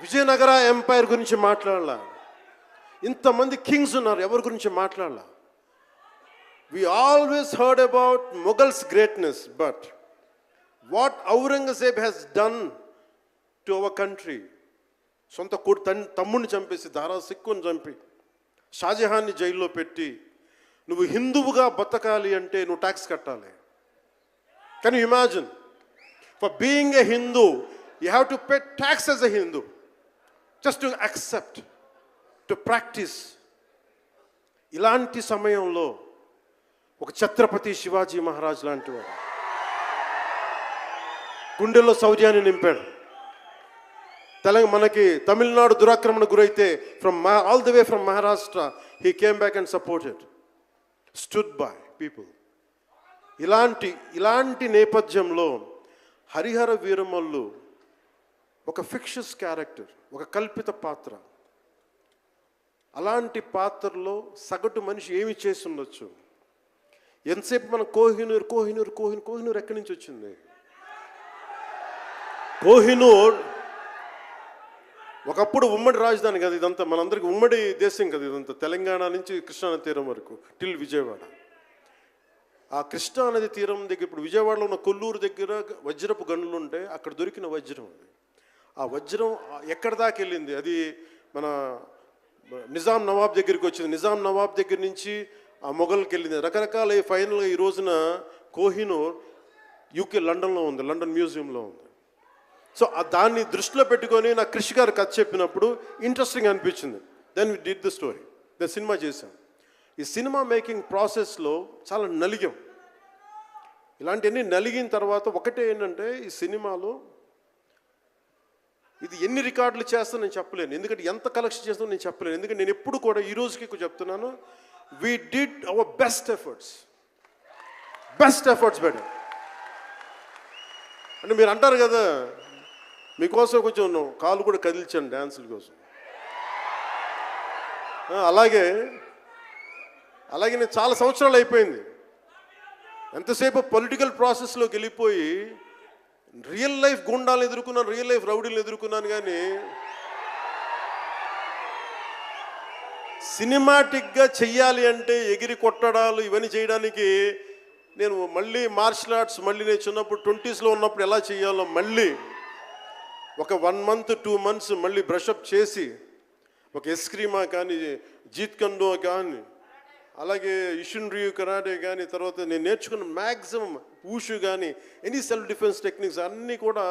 Vijayanagara umpire గురించి మాట్లాడాల. ఇంతమంది కింగ్స్ ఉన్నారు, ఎవరి గురించి మాట్లాడాల? We always heard about Mughals' greatness, but what Aurangzeb has done to our country, సొంత తమ్ముడిని చంపేసి, దారా సిక్కుని చంపి, షాజహాన్ని జైల్లో పెట్టి, నువ్వు హిందువుగా బతకాలి అంటే నువ్వు ట్యాక్స్ కట్టాలి. Can you imagine? For being a Hindu you have to pay tax as a Hindu, just to accept, to practice. ఇలాంటి సమయంలో ఒక ఛత్రపతి శివాజీ మహారాజ్ లాంటి వాడు గుండెల్లో శౌర్యాన్ని నింపాడు. మనకి తమిళనాడు దురాక్రమణ గురైతే all the way from Maharashtra he came back and supported, stood by people. ఇలాంటి నేపథ్యంలో హరిహర వీరమల్లు ఒక ఫిక్షస్ క్యారెక్టర్, ఒక కల్పిత పాత్ర. అలాంటి పాత్రలో సగటు మనిషి ఏమి చేసి ఉండొచ్చు? ఎంతసేపు మనం కోహినూర్ కోహినూర్ కోహినూర్ కోహినూర్ ఎక్కడి నుంచి వచ్చింది? కోహినూర్ ఒకప్పుడు ఉమ్మడి రాజధాని కదా ఇదంతా, మనందరికీ ఉమ్మడి దేశం కదా ఇదంతా, తెలంగాణ నుంచి కృష్ణానది తీరం వరకు టిల్ విజయవాడ. ఆ కృష్ణానది తీరం దగ్గర ఇప్పుడు విజయవాడలో ఉన్న కొల్లూరు దగ్గర వజ్రపు గనులు ఉంటాయి, అక్కడ దొరికిన వజ్రం అది. ఆ వజ్రం ఎక్కడి దాకా వెళ్ళింది? అది మన నిజాం నవాబ్ దగ్గరికి వచ్చింది. నిజాం నవాబ్ దగ్గర నుంచి ఆ మొఘల్కి వెళ్ళింది. రకరకాల ఫైనల్గా ఈ రోజున కోహినూర్ యూకే లండన్లో ఉంది, లండన్ మ్యూజియంలో ఉంది. సో దాన్ని దృష్టిలో పెట్టుకొని నాకు కృషి గారు కథ చెప్పినప్పుడు ఇంట్రెస్టింగ్ అనిపించింది. Then we did the story, the cinema చేశాం. ఈ సినిమా మేకింగ్ ప్రాసెస్లో చాలా నలిగాం. ఇలాంటివన్నీ నలిగిన తర్వాత ఒకటే ఏంటంటే, ఈ సినిమాలో ఇది ఎన్ని రికార్డులు చేస్తానో నేను చెప్పలేను, ఎందుకంటే ఎంత కలెక్షన్ చేస్తానో నేను చెప్పలేను. ఎందుకంటే నేను ఎప్పుడు కూడా ఈ రోజుకి చెప్తున్నాను, we did our best efforts better. అంటే మీరు అంటారు కదా, మీకోసం కొంచెం కాలు కూడా కదిల్చాను డ్యాన్సుల కోసం. అలాగే నేను చాలా సంవత్సరాలు అయిపోయింది, ఎంతసేపు పొలిటికల్ ప్రాసెస్లోకి వెళ్ళిపోయి రియల్ లైఫ్ గుండాలను ఎదుర్కొన్నాను, రియల్ లైఫ్ రౌడీలను ఎదుర్కొన్నాను. కానీ సినిమాటిక్గా చెయ్యాలి అంటే ఎగిరి కొట్టడాలు ఇవన్నీ చేయడానికి నేను మళ్ళీ మార్షల్ ఆర్ట్స్ మళ్ళీ నేను చిన్నప్పుడు 20s ఉన్నప్పుడు ఎలా చేయాలో మళ్ళీ ఒక 1 month 2 months మళ్ళీ బ్రషప్ చేసి, ఒక ఎస్క్రీమా కానీ, జీత్ కండో కానీ, అలాగే ఇషున్ రియు కరాటే కానీ, తర్వాత నేను నేర్చుకున్న మ్యాక్సిమం ఊషు కానీ, ఎనీ సెల్ఫ్ డిఫెన్స్ టెక్నిక్స్ అన్నీ కూడా